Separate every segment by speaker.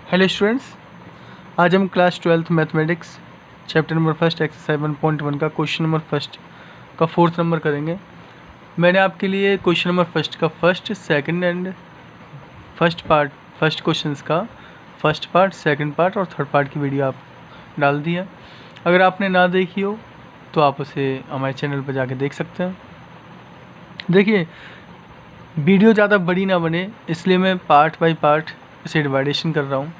Speaker 1: Hello students, आज हम class 12th mathematics chapter number first exercise 1.1 का क्वेश्चन नंबर फर्स्ट का फोर्थ नंबर करेंगे। मैंने आपके लिए क्वेश्चन नंबर फर्स्ट का first second and first questions का फर्स्ट पार्ट, सेकंड पार्ट और थर्ड पार्ट की वीडियो आप डाल दी है। अगर आपने ना देखी हो तो आप उसे हमारे चैनल पर जाके देख सकते हैं। देखिए, वीडियो ज़्यादा बड़ी ना बने इसलिए मैं पार्ट बाय पार्ट इसे डिवाइडेशन कर रहा हूँ।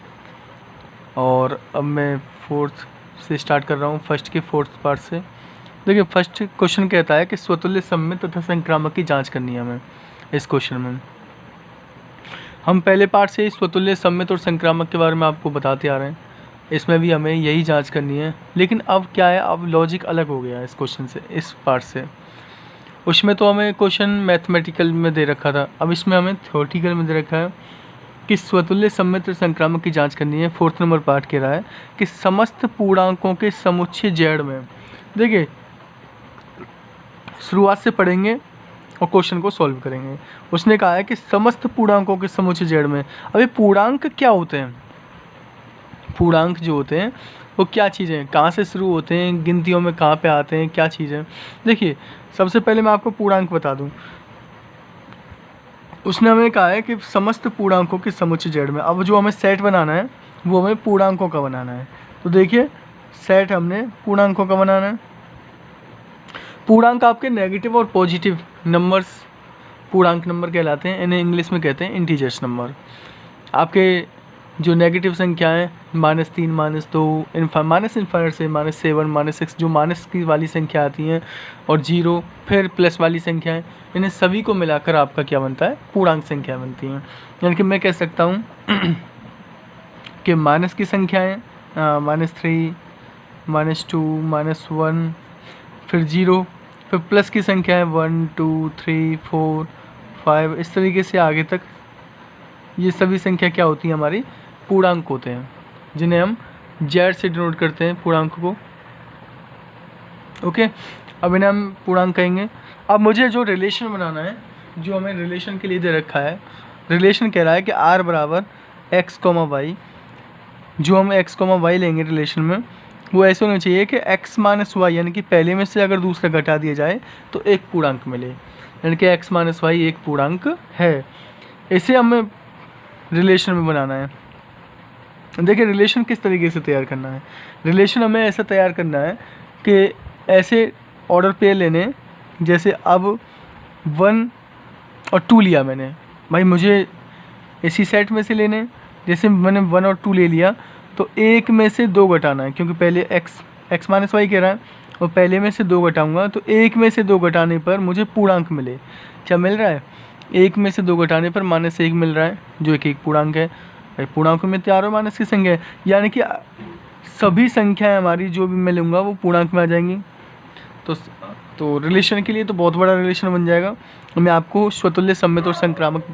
Speaker 1: और अब मैं फोर्थ से स्टार्ट कर रहा हूँ, फर्स्ट के फोर्थ पार्ट से। देखिए, फर्स्ट क्वेश्चन कहता है कि स्वतुल्य सममित तथा संक्रामक की जांच करनी है हमें। इस क्वेश्चन में हम पहले पार्ट से स्वतुल्य सममित और संक्रामक के बारे में आपको बताते आ रहे हैं। इसमें भी हमें यही जांच करनी है, लेकिन अब क्या है, अब लॉजिक अलग हो गया है इस क्वेश्चन से, इस पार्ट से। उसमें तो हमें क्वेश्चन मैथमेटिकल में दे रखा था, अब इसमें हमें थ्योरेटिकल में दे रखा है कि स्वतुल्य सममित संक्रामक की जांच करनी है। फोर्थ नंबर पार्ट कह रहा है कि समस्त पूर्णांकों के समुच्चय जेड में। देखिए, शुरुआत से पढ़ेंगे और क्वेश्चन को सॉल्व करेंगे। उसने कहा है कि समस्त पूर्णांकों के समुच्चय जेड में। अब ये पूर्णांक क्या होते हैं? पूर्णांक जो होते हैं वो क्या चीज़ें, कहाँ से शुरू होते हैं, गिनतियों में कहाँ पे आते हैं, क्या चीज़ें। देखिए, सबसे पहले मैं आपको पूर्णांक बता दूँ। उसने हमें कहा है कि समस्त पूर्णांकों के समुच्चय जेड में। अब जो हमें सेट बनाना है वो हमें पूर्णांकों का बनाना है। तो देखिए, सेट हमने पूर्णांकों का बनाना है। पूर्णांक आपके नेगेटिव और पॉजिटिव नंबर्स पूर्णांक नंबर कहलाते हैं। इन्हें इंग्लिश में कहते हैं इंटीजर्स नंबर। आपके जो नेगेटिव संख्याएं -3, -2, माइनस इन्फाइनाइट से -7, -6, जो माइनस की वाली संख्या आती हैं, और 0, फिर प्लस वाली संख्याएं, इन्हें सभी को मिलाकर आपका क्या बनता है? पूर्णांक संख्या बनती हैं। यानी कि मैं कह सकता हूँ कि माइनस की संख्याएं -3, -2, -1, फिर 0, फिर प्लस की संख्याएं 1, 2, 3, 4, 5, इस तरीके से आगे तक ये सभी संख्या क्या होती हैं? हमारी पूर्णांक होते हैं, जिन्हें हम जेड से डिनोट करते हैं पूर्णांक को। ओके, अब इन्हें हम पूर्णांक कहेंगे। अब मुझे जो रिलेशन बनाना है, जो हमें रिलेशन के लिए दे रखा है, रिलेशन कह रहा है कि r बराबर x, y। जो हम x, y लेंगे रिलेशन में, वो ऐसे होना चाहिए कि x - y, यानी कि पहले में से अगर दूसरा घटा दिया जाए तो एक पूर्णांक मिले, यानी कि x - y एक पूर्णांक है। इसे हमें रिलेशन में बनाना है। देखिए, रिलेशन किस तरीके से तैयार करना है। रिलेशन हमें ऐसा तैयार करना है कि ऐसे ऑर्डर पेयर लेने, जैसे अब 1 और 2 लिया मैंने, भाई मुझे इसी सेट में से लेने। जैसे मैंने 1 और 2 ले लिया तो एक में से 2 घटाना है, क्योंकि पहले x - y कह रहा है और पहले में से 2 घटाऊँगा तो एक में से 2 घटाने पर मुझे पूर्णांक मिले। क्या मिल रहा है? एक में से 2 घटाने पर -1 मिल रहा है, जो एक पूर्णांक है। भाई पूर्णांकों में तैयार हो माइनस की संख्या है, यानी कि सभी संख्याएं हमारी जो भी मैं लूँगा वो पूर्णांक में आ जाएंगी। तो रिलेशन के लिए तो बहुत बड़ा रिलेशन बन जाएगा। मैं आपको स्वतुल्य सममित और संक्रामक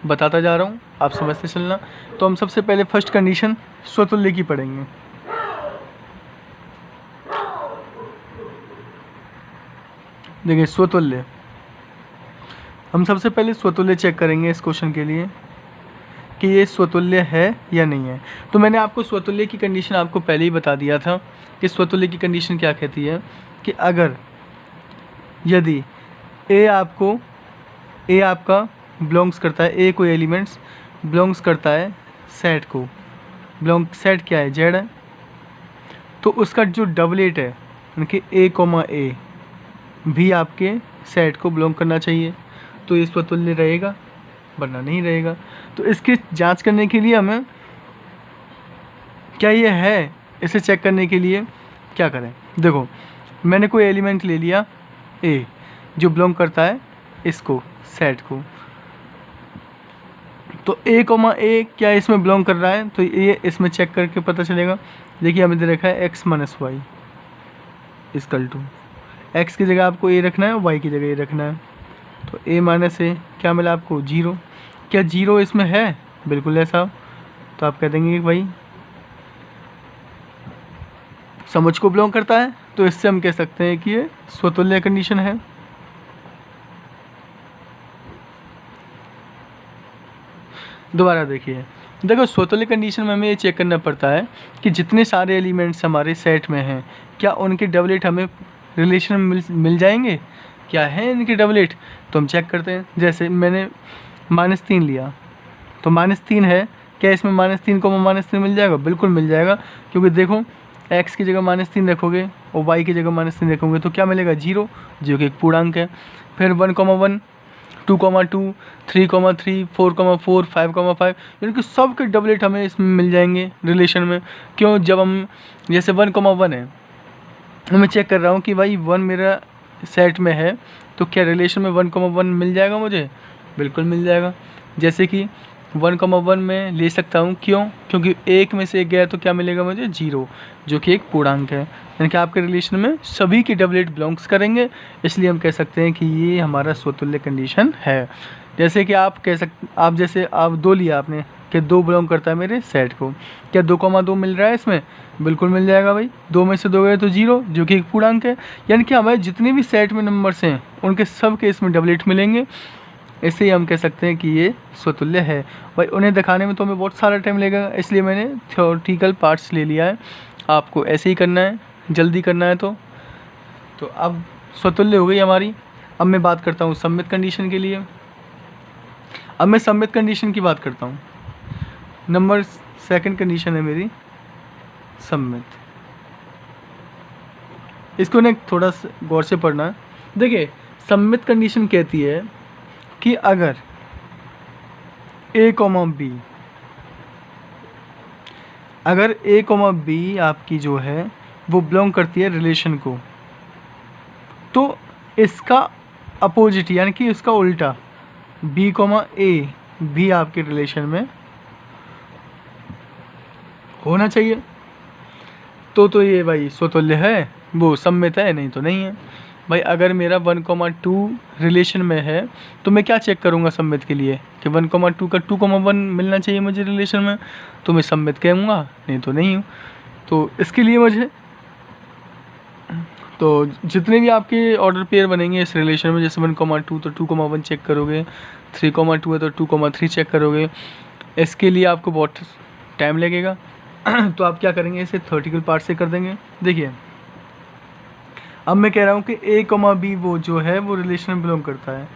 Speaker 1: बताता जा रहा हूँ, आप समझते चलना। तो हम सबसे पहले फर्स्ट कंडीशन स्वतुल्य की पढ़ेंगे। देखिए, स्वतुल्य, हम सबसे पहले स्वतुल्य चेक करेंगे इस क्वेश्चन के लिए कि ये स्वतुल्य है या नहीं है। तो मैंने आपको स्वतुल्य की कंडीशन आपको पहले ही बता दिया था कि स्वतुल्य की कंडीशन क्या कहती है कि अगर यदि ए आपका बिलोंग्स करता है, ए कोई एलिमेंट्स बिलोंग्स करता है सेट को, सेट क्या है? जेड है। तो उसका जो डबलेट है, यानी कि a, भी आपके सेट को बिलोंग करना चाहिए, तो ये स्वतुल्य रहेगा, वरना नहीं रहेगा। तो इसकी जांच करने के लिए हमें क्या ये है, इसे चेक करने के लिए क्या करें? देखो, मैंने कोई एलिमेंट ले लिया a जो बिलोंग करता है इसको, सेट को। तो a, क्या इसमें बिलोंग कर रहा है? तो ये इसमें चेक करके पता चलेगा। देखिए, हमें दे रखा है x - y equal to, x की जगह आपको a रखना है, y की जगह a रखना है। तो a - क्या मिला आपको? 0। क्या 0 इसमें है? बिल्कुल है साहब। तो आप कह देंगे कि भाई समुच्चय को बिलोंग करता है, तो इससे हम कह सकते हैं कि ये स्वतुल्य कंडीशन है। दोबारा देखिए, देखो स्वतुल्य कंडीशन में हमें ये चेक करना पड़ता है कि जितने सारे एलिमेंट्स हमारे सेट में हैं क्या उनके डबलेट हमें रिलेशन में मिल जाएंगे, क्या है इनके डबलेट। तो हम चेक करते हैं। जैसे मैंने -3 लिया तो -3 है, क्या इसमें -3 को -3 मिल जाएगा? बिल्कुल मिल जाएगा, क्योंकि देखो x की जगह -3 रखोगे और y की जगह -3 रखोगे तो क्या मिलेगा? 0, जो कि एक पूर्णांक है। फिर 1,1, 2,2, 3,3, 4,4, 5,5, यानी कि सब के डबलेट हमें इसमें मिल जाएंगे रिलेशन में। क्यों? जब हम जैसे 1,1 है, मैं चेक कर रहा हूँ कि भाई 1 मेरा सेट में है तो क्या रिलेशन में 1,1 मिल जाएगा मुझे? बिल्कुल मिल जाएगा। जैसे कि 1,1 में ले सकता हूँ, क्यों? क्योंकि एक में से एक गया तो क्या मिलेगा मुझे? 0, जो कि एक पूर्णांक है। यानी कि आपके रिलेशन में सभी के डबलेट बिलोंग्स करेंगे, इसलिए हम कह सकते हैं कि ये हमारा स्वतुल्य कंडीशन है। जैसे कि आप जैसे आप 2 लिया आपने कि 2 बिलोंग करता है मेरे सेट को, क्या 2,2 मिल रहा है इसमें? बिल्कुल मिल जाएगा भाई। 2 में से 2 गए तो 0, जो कि एक पूर्णांक है। यानी कि हमारे जितने भी सेट में नंबर्स हैं उनके सब के इसमें डबलेट मिलेंगे, इससे ही हम कह सकते हैं कि ये स्वतुल्य है। भाई उन्हें दिखाने में तो हमें बहुत सारा टाइम लगेगा, इसलिए मैंने थ्योरेटिकल पार्ट्स ले लिया है। आपको ऐसे ही करना है, जल्दी करना है। तो अब स्वतुल्य हो गई हमारी। अब मैं बात करता हूँ सममित कंडीशन के लिए। अब मैं सममित कंडीशन की बात करता हूँ। नंबर 2 कंडीशन है मेरी सममित। इसको ना थोड़ा गौर से पढ़ना है। देखिए सममित कंडीशन कहती है कि अगर a, b, अगर a, b आपकी जो है वो बिलोंग करती है रिलेशन को, तो इसका अपोजिट यानी कि इसका उल्टा b, a भी आपके रिलेशन में होना चाहिए। तो ये भाई स्वतुल्य है, वो सममित है, नहीं तो नहीं है। भाई अगर मेरा 1,2 रिलेशन में है तो मैं क्या चेक करूँगा सममित के लिए कि 1,2 का 2,1 मिलना चाहिए मुझे रिलेशन में, तो मैं सममित कहूँगा, नहीं तो नहीं हूँ। तो इसके लिए मुझे तो जितने भी आपके ऑर्डर पेयर बनेंगे इस रिलेशन में, जैसे 1,2 तो 2,1 चेक करोगे, 3,2 है तो 2,3 चेक करोगे, इसके लिए आपको बहुत टाइम लगेगा। तो आप क्या करेंगे, इसे थ्योरेटिकल पार्ट से कर देंगे। देखिए अब मैं कह रहा हूँ कि a, b वो जो है वो रिलेशन में बिलोंग करता है,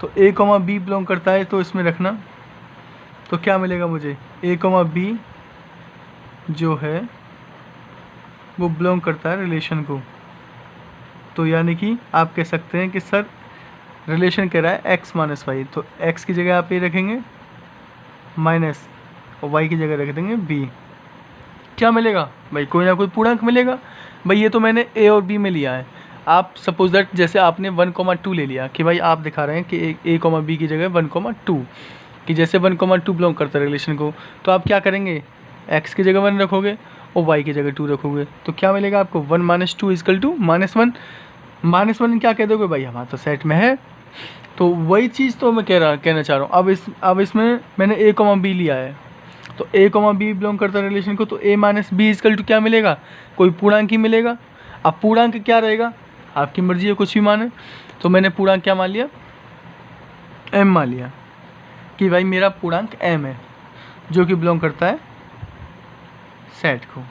Speaker 1: तो a, b बिलोंग करता है तो इसमें रखना, तो क्या मिलेगा मुझे? a, b जो है वो बिलोंग करता है रिलेशन को। तो यानी कि आप कह सकते हैं कि सर रिलेशन कह रहा है x - y, तो x की जगह आप a रखेंगे माइनस और y की जगह रख देंगे b। क्या मिलेगा भाई? कोई ना कोई पूर्णांक मिलेगा। भाई ये तो मैंने a और b में लिया है। आप सपोज दैट जैसे आपने 1,2 ले लिया कि भाई आप दिखा रहे हैं कि a, b की जगह 1,2, कि जैसे 1,2 बिलोंग करता है रिलेशन को, तो आप क्या करेंगे? x की जगह 1 रखोगे और y की जगह 2 रखोगे, तो क्या मिलेगा आपको? 1 - 2 = -1। -1 क्या कह दोगे भाई? हमारा तो सेट में है। तो वही चीज़ तो मैं कहना चाह रहा हूँ। अब इसमें मैंने a, b लिया है, तो a, b बिलोंग करता है रिलेशन को, तो a - b = क्या मिलेगा? कोई पूर्णांक ही मिलेगा। अब पूर्णांक क्या रहेगा? आपकी मर्जी है, कुछ भी माने। तो मैंने पूर्णांक क्या मान लिया? m मान लिया कि भाई मेरा पूर्णांक m है, जो कि बिलोंग करता है सेट को।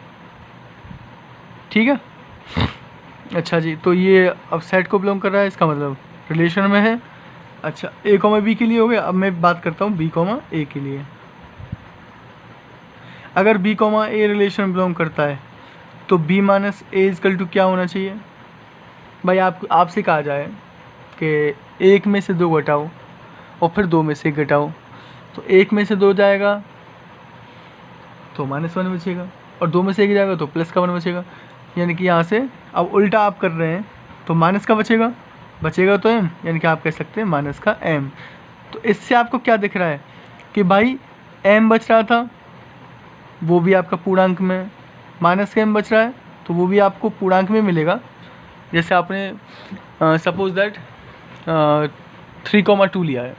Speaker 1: ठीक है, अच्छा जी। तो ये अब सेट को बिलोंग कर रहा है, इसका मतलब रिलेशन में है। अच्छा a, b के लिए हो गया। अब मैं बात करता हूँ b, a के लिए। अगर b, a रिलेशन बिलोंग करता है तो b - a = क्या होना चाहिए? भाई आपसे कहा जाए कि 1 में से 2 घटाओ और फिर 2 में से 1 घटाओ, तो 1 में से 2 जाएगा तो -1 बचेगा, और 2 में से 1 जाएगा तो +1 बचेगा। यानी कि यहाँ से अब उल्टा आप कर रहे हैं, तो माइनस का बचेगा तो m, यानी कि आप कह सकते हैं माइनस का m। तो इससे आपको क्या दिख रहा है कि भाई m बच रहा था वो भी आपका पूर्णांक में, माइनस का m बच रहा है तो वो भी आपको पूर्णांक में मिलेगा। जैसे आपने सपोज दैट 3,2 लिया है,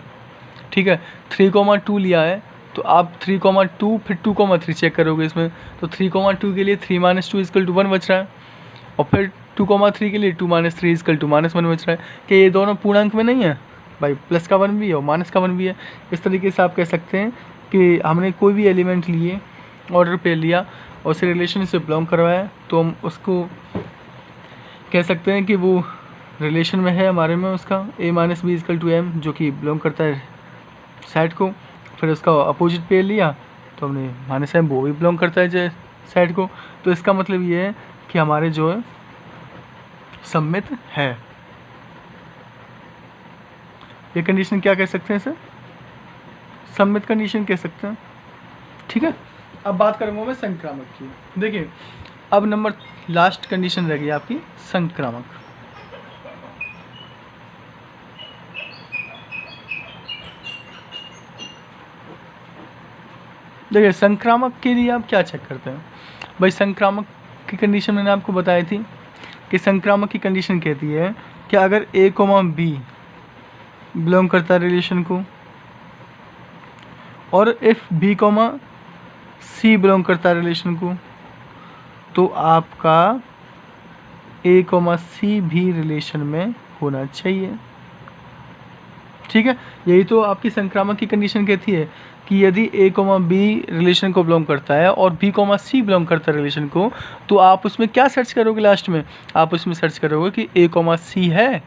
Speaker 1: ठीक है, 3,2 लिया है, तो आप 3,2 फिर 2,3 चेक करोगे इसमें, तो 3,2 के लिए 3 - 2 = 1 बच रहा है, और फिर 2,3 के लिए 2 - 3 = -1 बच रहा है। कि ये दोनों पूर्णांक में नहीं है भाई, +1 भी है और -1 भी है। इस तरीके से आप कह सकते हैं कि हमने कोई भी एलिमेंट लिए, ऑर्डर पे लिया और उसे रिलेशन से बिलोंग करवाया, तो हम उसको कह सकते हैं कि वो रिलेशन में है हमारे में उसका a minus B is equal to M, जो कि बिलोंग करता है सेट को। फिर उसका अपोजिट पेयर लिया तो हमने माइनस एम, वो भी बिलोंग करता है सेट को। तो इसका मतलब ये है कि हमारे जो है सम्मित है। ये कंडीशन क्या कह सकते हैं इसे? सम्मित कंडीशन कह सकते हैं। ठीक है, अब बात करूँगा मैं संक्रामक की। देखिए अब नंबर लास्ट कंडीशन रह गई आपकी संक्रामक। देखिए संक्रामक के लिए आप क्या चेक करते हैं भाई? संक्रामक की कंडीशन मैंने आपको बताई थी कि संक्रामक की कंडीशन कहती है कि अगर a, b बिलोंग करता है रिलेशन को और इफ़ b, c बिलोंग करता है रिलेशन को, तो आपका a, c भी रिलेशन में होना चाहिए। ठीक है, यही तो आपकी संक्रामक की कंडीशन कहती है कि यदि a, b रिलेशन को बिलोंग करता है और b, c बिलोंग करता है रिलेशन को, तो आप उसमें क्या सर्च करोगे? लास्ट में आप उसमें सर्च करोगे कि a, c है,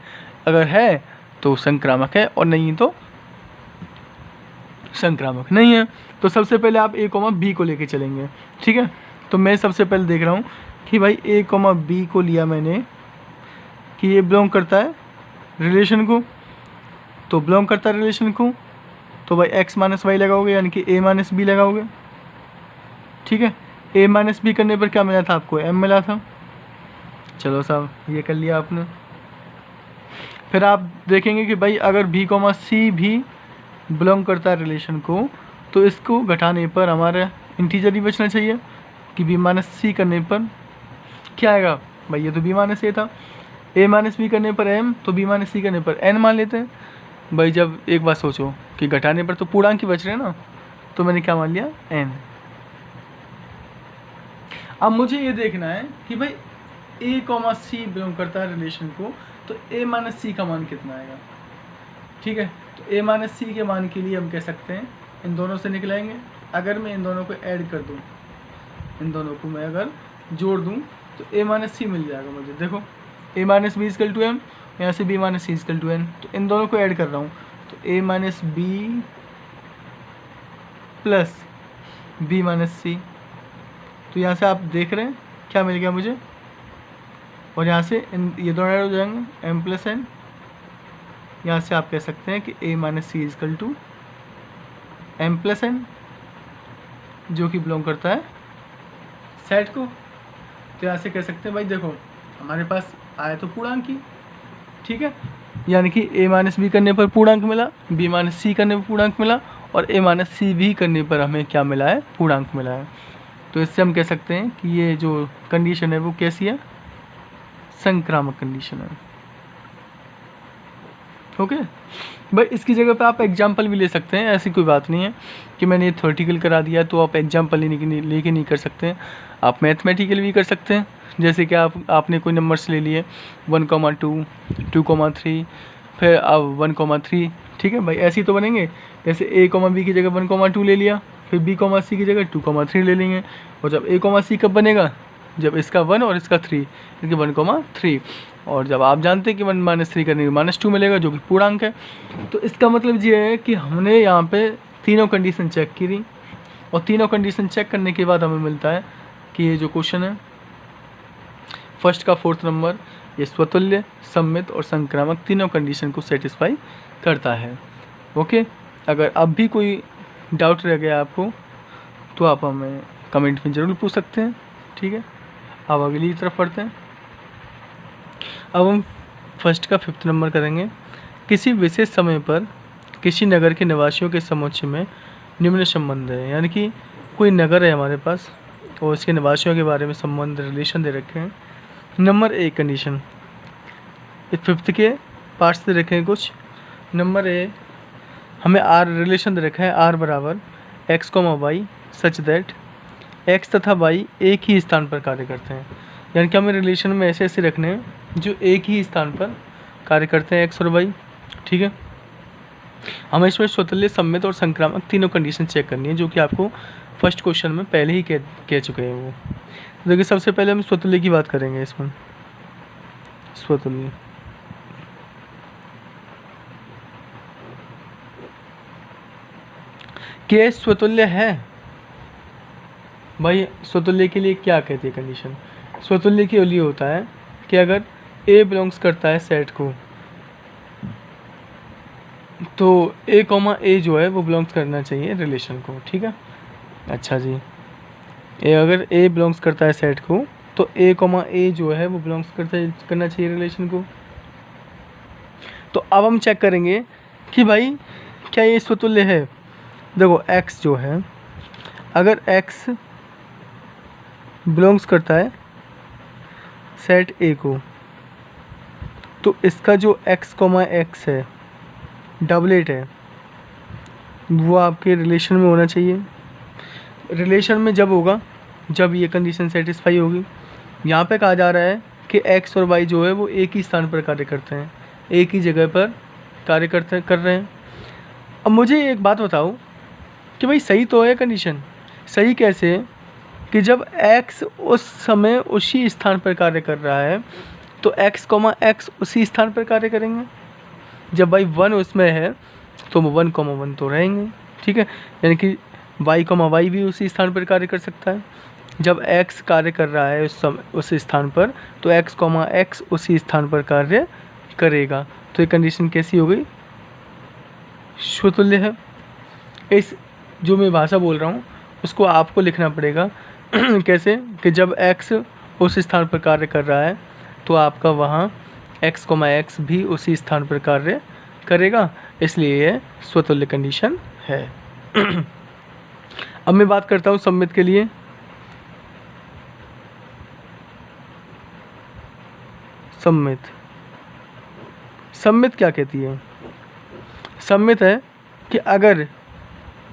Speaker 1: अगर है तो संक्रामक है और नहीं तो संक्रामक नहीं है। तो सबसे पहले आप a, b को लेके चलेंगे। ठीक है, तो मैं सबसे पहले देख रहा हूँ कि भाई a, b को लिया मैंने कि ये बिलोंग करता है रिलेशन को, तो बिलोंग करता है रिलेशन को, तो भाई x माइनस वाई लगाओगे यानी कि a माइनस बी लगाओगे। ठीक है, a माइनस बी करने पर क्या मिला था आपको? m मिला था। चलो साहब ये कर लिया आपने। फिर आप देखेंगे कि भाई अगर b, c भी बिलोंग करता है रिलेशन को, तो इसको घटाने पर हमारा इंटीजर ही बचना चाहिए कि b माइनस सी करने पर क्या आएगा? भाई ये तो b माइनस ए था, a माइनस बी करने पर m, तो b माइनस सी करने पर n मान लेते हैं। भाई जब एक बात सोचो कि घटाने पर तो पूर्णांक ही बच रहे हैं ना, तो मैंने क्या मान लिया? n। अब मुझे ये देखना है कि भाई a, c बिलोंग करता है रिलेशन को, तो a माइनस सी का मान कितना आएगा? ठीक है, तो a माइनस सी के मान के लिए हम कह सकते हैं इन दोनों से निकलाएंगे। अगर मैं इन दोनों को ऐड कर दूं, इन दोनों को मैं अगर जोड़ दूं, तो a माइनस सी मिल जाएगा मुझे। देखो a minus B is equal to M, यहाँ से b minus C is equal to N, तो इन दोनों को ऐड कर रहा हूँ, तो a minus B plus b minus C. तो यहाँ से आप देख रहे हैं क्या मिल गया मुझे, और यहाँ से ये दोनों ऐड हो जाएंगे m प्लस एन। यहाँ से आप कह सकते हैं कि a minus C is equal to m plus N, जो कि बिलोंग करता है सेट को। तो यहाँ से कह सकते हैं भाई देखो हमारे पास आया तो पूर्णांक ही। ठीक है, यानी कि a माइनस बी करने पर पूर्णांक मिला, b माइनस सी करने पर पूर्णांक मिला, और a माइनस सी भी करने पर हमें क्या मिला है? पूर्णांक मिला है। तो इससे हम कह सकते हैं कि ये जो कंडीशन है वो कैसी है? संक्रामक कंडीशन है। ओके भाई, इसकी जगह पे आप एग्जाम्पल भी ले सकते हैं, ऐसी कोई बात नहीं है कि मैंने ये थ्योरेटिकल करा दिया तो आप एग्जाम्पल लेके नहीं कर सकते हैं। आप मैथमेटिकल भी कर सकते हैं, जैसे कि आपने कोई नंबर्स ले लिए 1,2, 2,3, फिर अब 1,3। ठीक है भाई, ऐसे ही तो बनेंगे। जैसे a, b की जगह 1,2 ले लिया, फिर b, c की जगह 2,3 ले लेंगे। और जब a, c कब बनेगा? जब इसका 1 और इसका 3, इसके 1,3। और जब आप जानते हैं कि 1 माइनस 3 करने के -2 मिलेगा, जो कि पूर्णांक है। तो इसका मतलब ये है कि हमने यहाँ पे तीनों कंडीशन चेक की थी, और तीनों कंडीशन चेक करने के बाद हमें मिलता है कि ये जो क्वेश्चन है फर्स्ट का 4th नंबर, ये स्वतुल्य, सम्मित और संक्रामक तीनों कंडीशन को सेटिस्फाई करता है। ओके, अगर अब भी कोई डाउट रह गया आपको तो आप हमें कमेंट में ज़रूर पूछ सकते हैं। ठीक है, अब अगली तरफ पढ़ते हैं। अब हम फर्स्ट का 5th नंबर करेंगे। किसी विशेष समय पर किसी नगर के निवासियों के समक्ष में निम्न संबंध है, यानी कि कोई नगर है हमारे पास और उसके निवासियों के बारे में संबंध रिलेशन दे रखे हैं। नंबर 1 कंडीशन, इस 5th के पार्ट से रखे हैं कुछ। नंबर ए, हमें आर रिलेशन दे रखा है, आर बराबर x, y such that x तथा y एक ही स्थान पर कार्य करते हैं। यानी कि हमें रिलेशन में ऐसे ऐसे रखने हैं जो एक ही स्थान पर कार्य करते हैं, x और y। ठीक है, हमें इसमें स्वतुल्य, सम्मित और संक्रामक तीनों कंडीशन चेक करनी है, जो कि आपको फर्स्ट क्वेश्चन में पहले ही कह चुके हैं वो। देखिए सबसे पहले हम स्वतुल्य की बात करेंगे। इसमें स्वतुल्य, क्या स्वतुल्य है भाई? स्वतुल्य के लिए क्या कहती है कंडीशन? स्वतुल्य के लिए होता है कि अगर ए बिलोंग्स करता है सेट को, तो ए कॉमा ए जो है वो बिलोंग्स करना चाहिए रिलेशन को। ठीक है, अच्छा जी, अगर ए बिलोंग्स करता है सेट को, तो ए कॉमा ए जो है वो बिलोंग्स करना चाहिए रिलेशन को। तो अब हम चेक करेंगे कि भाई क्या ये स्वतुल्य है। देखो x जो है, अगर x बिलोंग्स करता है सेट ए को, तो इसका जो x कॉमा x है, डबलेट है, वो आपके रिलेशन में होना चाहिए। रिलेशन में जब होगा जब ये कंडीशन सेटिस्फाई होगी। यहाँ पे कहा जा रहा है कि x और y जो है वो एक ही स्थान पर कार्य करते हैं, एक ही जगह पर कार्य कर रहे हैं। अब मुझे एक बात बताओ कि भाई सही तो है कंडीशन? सही कैसे कि जब x उस समय उसी स्थान पर कार्य कर रहा है, तो x कॉमा x उसी स्थान पर कार्य करेंगे। जब भाई 1 उसमें है तो 1 कॉमा 1 तो रहेंगे। ठीक है, यानी कि y कॉमा y भी उसी स्थान पर कार्य कर सकता है। जब x कार्य कर रहा है उस स्थान पर, तो x कॉमा x उसी स्थान पर कार्य करेगा। तो ये कंडीशन कैसी हो गई? स्वतुल्य है। इस जो मैं भाषा बोल रहा हूँ उसको आपको लिखना पड़ेगा कैसे कि जब x उस स्थान पर कार्य कर रहा है, तो आपका वहाँ x कॉमा x भी उसी स्थान पर कार्य करेगा, इसलिए ये स्वतुल्य कंडीशन है। अब मैं बात करता हूँ सम्मित के लिए। सम्मित क्या कहती है? सम्मित है कि अगर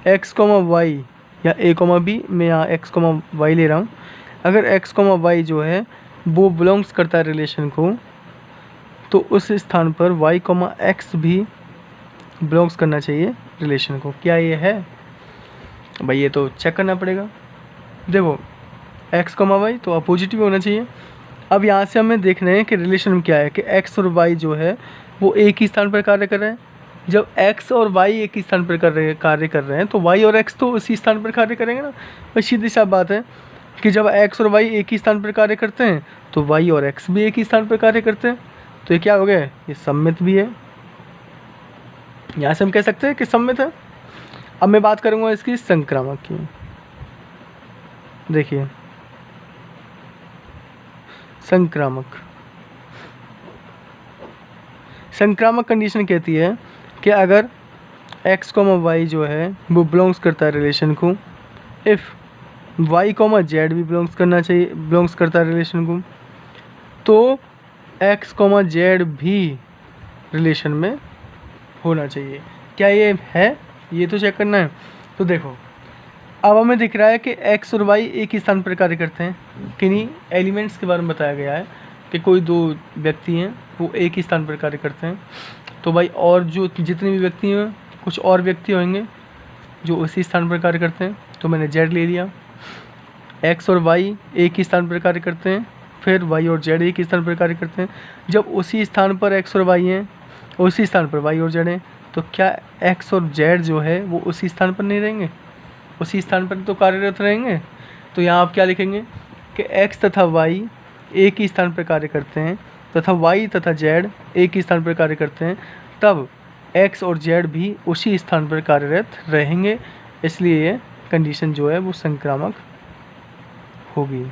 Speaker 1: x कॉमा y या a कॉमा b, मैं यहाँ x कॉमा y ले रहा हूँ, अगर x कॉमा y जो है वो बिलोंग्स करता है रिलेशन को, तो उस स्थान पर y कॉमा x भी बिलोंग्स करना चाहिए रिलेशन को। क्या ये है भाई? ये तो चेक करना पड़ेगा। देखो x कॉमा y तो अपोजिट भी होना चाहिए। अब यहाँ से हमें देखना है कि रिलेशन में क्या है कि x और y जो है वो एक ही स्थान पर कार्य कर रहे हैं। जब x और y एक ही स्थान पर कार्य कर रहे हैं, तो y और x तो उसी स्थान पर कार्य करेंगे ना। भाई सीधी सी बात है कि जब x और y एक ही स्थान पर कार्य करते हैं, तो y और x भी एक ही स्थान पर कार्य करते हैं। तो ये क्या हो गया? ये सम्मित भी है। यहाँ से हम कह सकते हैं कि सम्मित है। अब मैं बात करूँगा इसकी संक्रामक की। देखिए संक्रामक कंडीशन कहती है कि अगर x कॉमा y जो है वो बिलोंग्स करता है रिलेशन को, इफ़ y कॉमा z भी बिलोंग्स करता है रिलेशन को, तो x कॉमा z भी रिलेशन में होना चाहिए। क्या ये है? ये तो चेक करना है। तो देखो अब हमें दिख रहा है कि x और y एक ही स्थान पर कार्य करते हैं। किन्हीं एलिमेंट्स के बारे में बताया गया है कि कोई दो व्यक्ति हैं वो एक ही स्थान पर कार्य करते हैं। तो भाई और जो जितने भी व्यक्ति हैं, कुछ और व्यक्ति होंगे जो उसी स्थान पर कार्य करते हैं। तो मैंने z ले लिया। x और y एक ही स्थान पर कार्य करते हैं, फिर y और z एक ही स्थान पर कार्य करते हैं। जब उसी स्थान पर x और y हैं, उसी स्थान पर y और z हैं, तो क्या x और z जो है वो उसी स्थान पर नहीं रहेंगे? उसी स्थान पर तो कार्यरत रहेंगे। तो यहाँ आप क्या लिखेंगे कि x तथा y एक ही स्थान पर कार्य करते हैं, तथा y तथा z एक ही स्थान पर कार्य करते हैं, तब x और z भी उसी स्थान पर कार्यरत रहेंगे। इसलिए ये कंडीशन जो है वो संक्रामक होगी।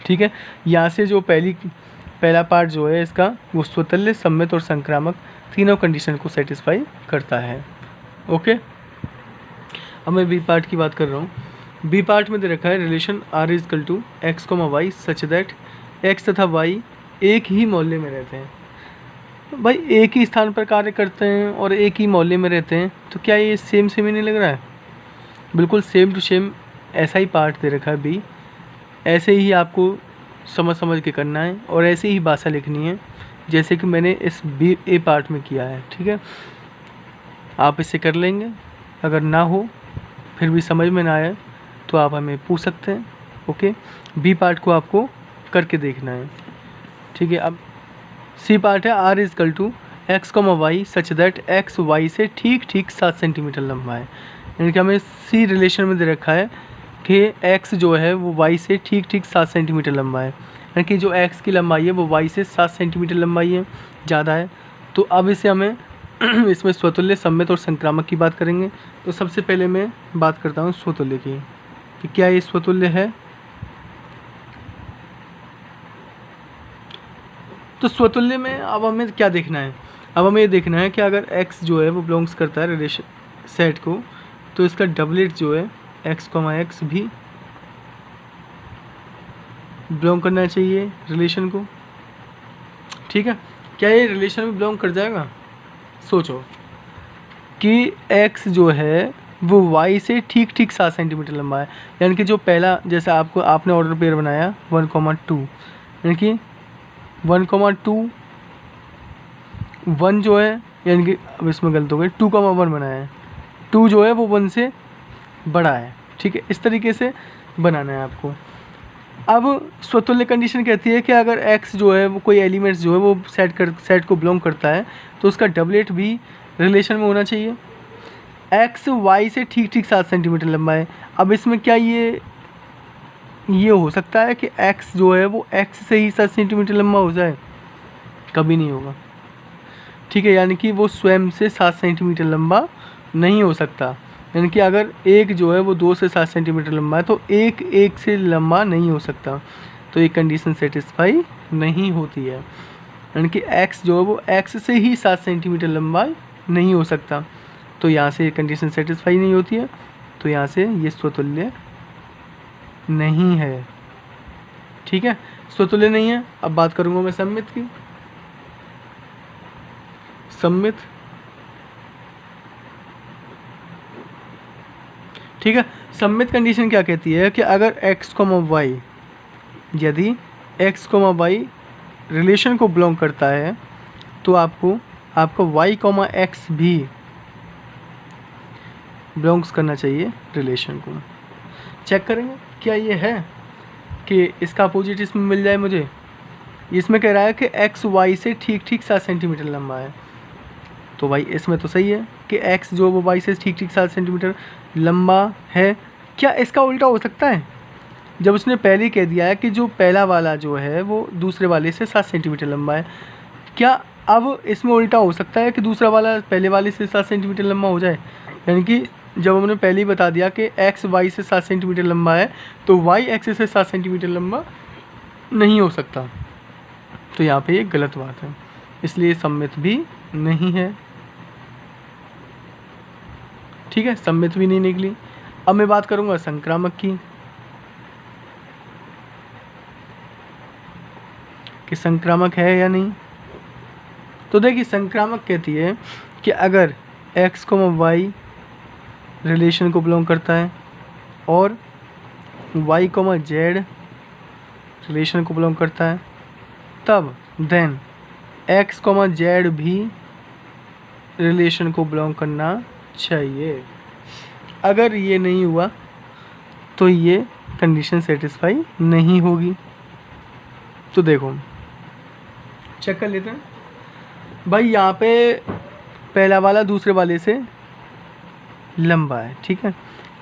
Speaker 1: ठीक है, यहाँ से जो पहला पार्ट जो है इसका वो स्वतुल्य, सम्मित और संक्रामक तीनों कंडीशन को सेटिस्फाई करता है। ओके, अब मैं बी पार्ट की बात कर रहा हूँ। बी पार्ट में दे रखा है relation r is equal to X comma Y such that x तथा y एक ही मौल्य में रहते हैं। भाई एक ही स्थान पर कार्य करते हैं और एक ही मौल्य में रहते हैं, तो क्या ये सेम ही नहीं लग रहा है? बिल्कुल सेम टू सेम ऐसा ही पार्ट दे रखा है बी। ऐसे ही आपको समझ के करना है और ऐसे ही भाषा लिखनी है जैसे कि मैंने इस बी ए पार्ट में किया है। ठीक है, आप इसे कर लेंगे। अगर ना हो, फिर भी समझ में ना आए, तो आप हमें पूछ सकते हैं। ओके, बी पार्ट को आपको करके देखना है, ठीक है। अब सी पार्ट है, R is equal to X comma Y such that X Y से ठीक ठीक 7 सेंटीमीटर लंबा है। यानी कि हमें सी रिलेशन में दे रखा है कि एक्स जो है वो वाई से ठीक ठीक 7 सेंटीमीटर लंबा है। यानी कि जो एक्स की लंबाई है वो वाई से 7 सेंटीमीटर लंबाई है, ज़्यादा है। तो अब इसे हमें इसमें स्वतुल्य, सममित और संक्रामक की बात करेंगे। तो सबसे पहले मैं बात करता हूँ स्वतुल्य की, कि क्या ये स्वतुल्य है। तो स्वतुल्य में अब हमें क्या देखना है, अब हमें ये देखना है कि अगर x जो है वो बिलोंग्स करता है रिलेशन सेट को, तो इसका डबलेट जो है x, x भी बिलोंग करना चाहिए रिलेशन को, ठीक है। क्या ये रिलेशन में बिलोंग कर जाएगा? सोचो कि x जो है वो y से ठीक ठीक 7 सेंटीमीटर लंबा है। यानी कि जो पहला, जैसे आपने ऑर्डर पेयर बनाया 1,2, यानी कि 1,2, 1 जो है, यानी कि अब इसमें गलत हो गई, 2,1 बनाया है। 2 जो है वो 1 से बड़ा है, ठीक है। इस तरीके से बनाना है आपको। अब स्वतुल्य कंडीशन कहती है कि अगर x जो है वो कोई एलिमेंट्स जो है वो सेट को बिलोंग करता है, तो उसका डबलेट भी रिलेशन में होना चाहिए। x y से ठीक ठीक 7 सेंटीमीटर लंबा है। अब इसमें क्या ये हो सकता है कि x जो है वो x से ही 7 सेंटीमीटर लंबा हो जाए? कभी नहीं होगा, ठीक है। यानी कि वो स्वयं से 7 सेंटीमीटर लंबा नहीं हो सकता। यानी कि अगर एक जो है वो 2 से 7 सेंटीमीटर लंबा है, तो एक से लंबा नहीं हो सकता। तो ये कंडीशन सेटिस्फाई नहीं होती है। यानी कि x जो है वो x से ही 7 सेंटीमीटर लंबा नहीं हो सकता। तो यहाँ से कंडीशन सेटिस्फाई नहीं होती है, तो यहाँ से ये स्वतुल्य नहीं है, ठीक है। स्वतुल्य नहीं है। अब बात करूँगा मैं सममित की। सममित, ठीक है। सममित कंडीशन क्या कहती है कि अगर x, y, यदि x, y रिलेशन को बिलोंग करता है, तो आपको y, x भी बिलोंग्स करना चाहिए रिलेशन को। चेक करेंगे क्या ये है कि इसका अपोजिट इसमें मिल जाए मुझे। इसमें कह रहा है कि x y से ठीक ठीक 7 सेंटीमीटर लंबा है, तो भाई इसमें तो सही है कि x जो वो y से ठीक ठीक 7 सेंटीमीटर लंबा है। क्या इसका उल्टा हो सकता है? जब उसने पहले ही कह दिया है कि जो पहला वाला जो है वो दूसरे वाले से 7 सेंटीमीटर लंबा है, क्या अब इसमें उल्टा हो सकता है कि दूसरा वाला पहले वाले से 7 सेंटीमीटर लंबा हो जाए? यानी कि जब हमने पहले ही बता दिया कि x y से 7 सेंटीमीटर लंबा है, तो y x से 7 सेंटीमीटर लंबा नहीं हो सकता। तो यहाँ पे ये गलत बात है, इसलिए सममित भी नहीं है, ठीक है। सममित भी नहीं निकली। अब मैं बात करूँगा संक्रामक की, कि संक्रामक है या नहीं। तो देखिए, संक्रामक कहती है कि अगर x, y रिलेशन को बिलोंग करता है और y, z रिलेशन को बिलोंग करता है, तब देन x, z भी रिलेशन को बिलोंग करना चाहिए। अगर ये नहीं हुआ तो ये कंडीशन सेटिस्फाई नहीं होगी। तो देखो, चेक कर लेते हैं भाई। यहाँ पे पहला वाला दूसरे वाले से लंबा है, ठीक है।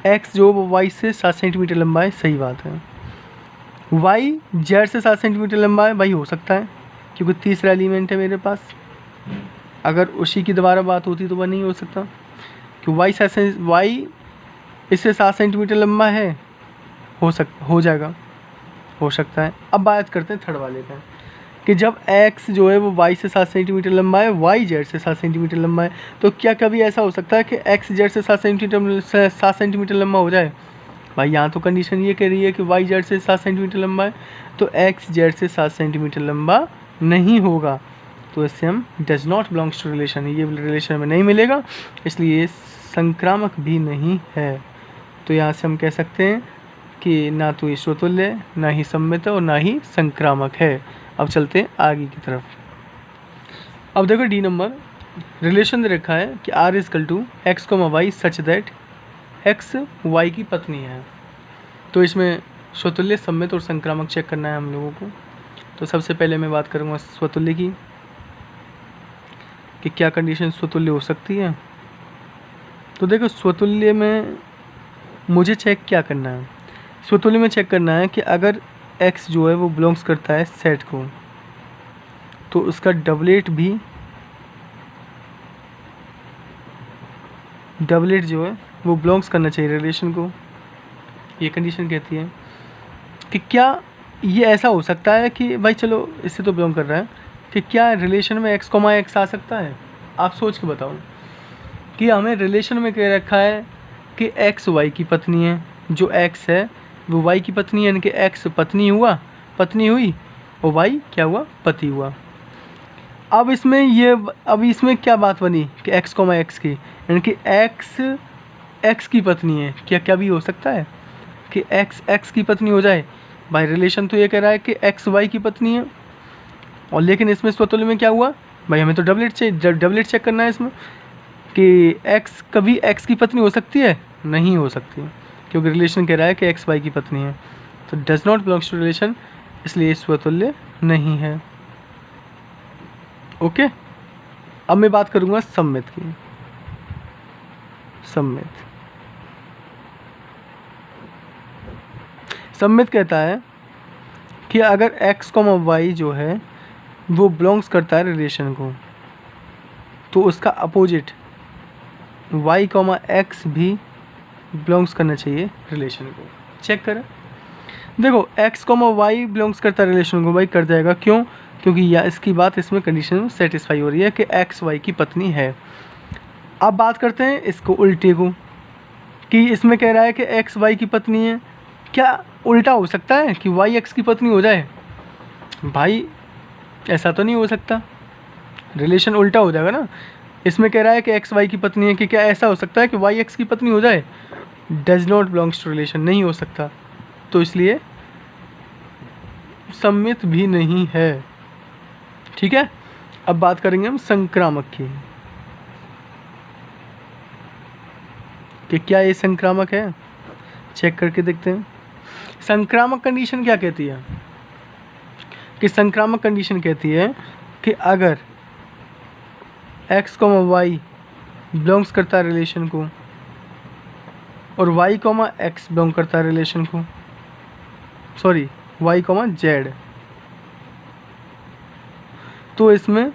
Speaker 1: x जो वो y से 7 सेंटीमीटर लंबा है, सही बात है। y z से 7 सेंटीमीटर लंबा है, भाई हो सकता है, क्योंकि तीसरा एलिमेंट है मेरे पास। अगर उसी की दोबारा बात होती तो वह नहीं हो सकता, कि y इससे 7 सेंटीमीटर लंबा है, हो जाएगा, हो सकता है। अब बात करते हैं थर्ड वाले का, कि जब x जो है वो y से 7 सेंटीमीटर लंबा है, y z से 7 सेंटीमीटर लंबा है, तो क्या कभी ऐसा हो सकता है कि x z से 7 सेंटीमीटर लंबा हो जाए? भाई यहाँ तो कंडीशन ये कह रही है कि y z से 7 सेंटीमीटर लंबा है, तो x z से 7 सेंटीमीटर लंबा नहीं होगा। तो इससे हम does not belongs to relation, ये रिलेशन में नहीं मिलेगा, इसलिए ये संक्रामक भी नहीं है। तो यहाँ से हम कह सकते हैं कि ना तो ये स्वतुल्य है, ना ही सम्मित है, और ना ही संक्रामक है। अब चलते हैं आगे की तरफ। अब देखो डी नंबर, रिलेशन दे रखा है कि R is equal to X comma Y such that X Y की पत्नी है। तो इसमें स्वतुल्य, सम्मित और संक्रामक चेक करना है हम लोगों को। तो सबसे पहले मैं बात करूँगा स्वतुल्य की, कि क्या कंडीशन स्वतुल्य हो सकती है। तो देखो, स्वतुल्य में मुझे चेक क्या करना है, स्वतुल्य में चेक करना है कि अगर x जो है वो बिलोंग्स करता है सेट को, तो उसका डबलेट जो है वो बिलोंग्स करना चाहिए रिलेशन को। ये कंडीशन कहती है कि क्या ये ऐसा हो सकता है कि भाई चलो इससे तो बिलोंग कर रहा है, कि क्या रिलेशन में x, x आ सकता है। आप सोच के बताओ कि हमें रिलेशन में कह रखा है कि x y की पत्नी है, जो x है वो y की पत्नी है, यानी कि x पत्नी हुई और y क्या हुआ, पति हुआ। अब इसमें क्या बात बनी कि x, x की, यानी कि x की पत्नी है। क्या भी हो सकता है कि x की पत्नी हो जाए। भाई रिलेशन तो ये कह रहा है कि x y की पत्नी है, और लेकिन इसमें स्वतुल्य में क्या हुआ भाई, हमें तो डबलेट चेक करना है इसमें कि x कभी x की पत्नी हो सकती है, नहीं हो सकती, क्योंकि रिलेशन कह रहा है कि x y की पत्नी है। तो does not belongs to relation, इसलिए स्वतुल्य नहीं है। ओके, अब मैं बात करूँगा सम्मित की। सम्मित कहता है कि अगर x, y जो है वो बिलोंग्स करता है रिलेशन को, तो उसका अपोजिट y, x भी बिलोंग्स करना चाहिए रिलेशन को। चेक करें, देखो x, y बिलोंग्स करता है रिलेशन को, भाई कर जाएगा। क्यों? क्योंकि इसकी बात इसमें कंडीशन सेटिस्फाई हो रही है कि x y की पत्नी है। अब बात करते हैं इसको उल्टे को, कि इसमें कह रहा है कि x y की पत्नी है। क्या उल्टा हो सकता है कि y x की पत्नी हो जाए? भाई ऐसा तो नहीं हो सकता, रिलेशन उल्टा हो जाएगा ना। इसमें कह रहा है कि x y की पत्नी है, कि क्या ऐसा हो सकता है कि y x की पत्नी हो जाए? Does not belongs to relation, नहीं हो सकता, तो इसलिए सम्मित भी नहीं है। ठीक है, अब बात करेंगे हम संक्रामक की, कि क्या ये संक्रामक है। चेक करके देखते हैं। संक्रामक कंडीशन क्या कहती है, कि संक्रामक कंडीशन कहती है कि अगर x, y बिलोंग्स करता है रिलेशन को, और y, x बिलोंग करता है रिलेशन को, सॉरी y, z, तो इसमें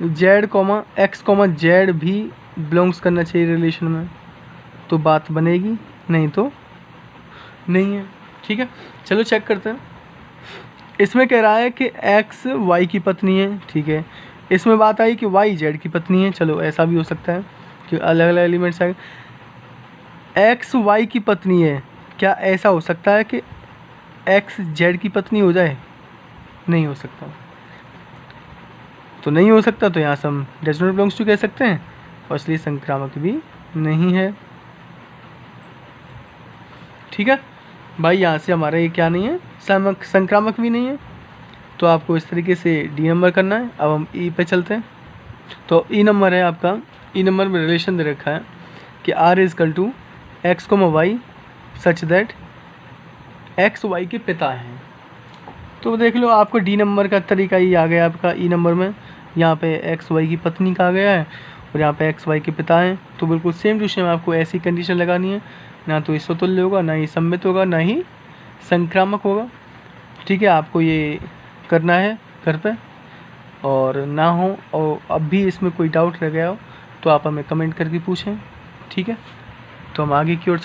Speaker 1: z, x, z भी बिलोंग्स करना चाहिए रिलेशन में, तो बात बनेगी, नहीं तो नहीं है। ठीक है, चलो चेक करते हैं। इसमें कह रहा है कि x y की पत्नी है, ठीक है। इसमें बात आई कि y z की पत्नी है, चलो ऐसा भी हो सकता है कि अलग अलग एलिमेंट्स आए। x y की पत्नी है, क्या ऐसा हो सकता है कि x z की पत्नी हो जाए? नहीं हो सकता, तो नहीं हो सकता, तो यहाँ से हम डज नॉट बिलोंग्स टू कह सकते हैं, और इसलिए संक्रामक भी नहीं है। ठीक है भाई, यहाँ से हमारा ये क्या नहीं है, संक्रामक भी नहीं है। तो आपको इस तरीके से डी नंबर करना है। अब हम ई पे चलते हैं। तो ई नंबर है आपका, ई नंबर में रिलेशन दे रखा है कि R is equal to X, Y such that X Y के पिता हैं। तो देख लो, आपको डी नंबर का तरीका ही आ गया आपका ई नंबर में। यहाँ पे एक्स वाई की पत्नी का आ गया है, और यहाँ पे एक्स वाई के पिता हैं। तो बिल्कुल सेम टू सेम आपको ऐसी कंडीशन लगानी है, ना तो स्वतुल्य होगा, ना ही सम्मित होगा, ना ही संक्रामक होगा। ठीक है, आपको ये करना है घर पे, और ना हो और अब भी इसमें कोई डाउट रह गया हो तो आप हमें कमेंट करके पूछें। ठीक है, तो हम आगे की ओर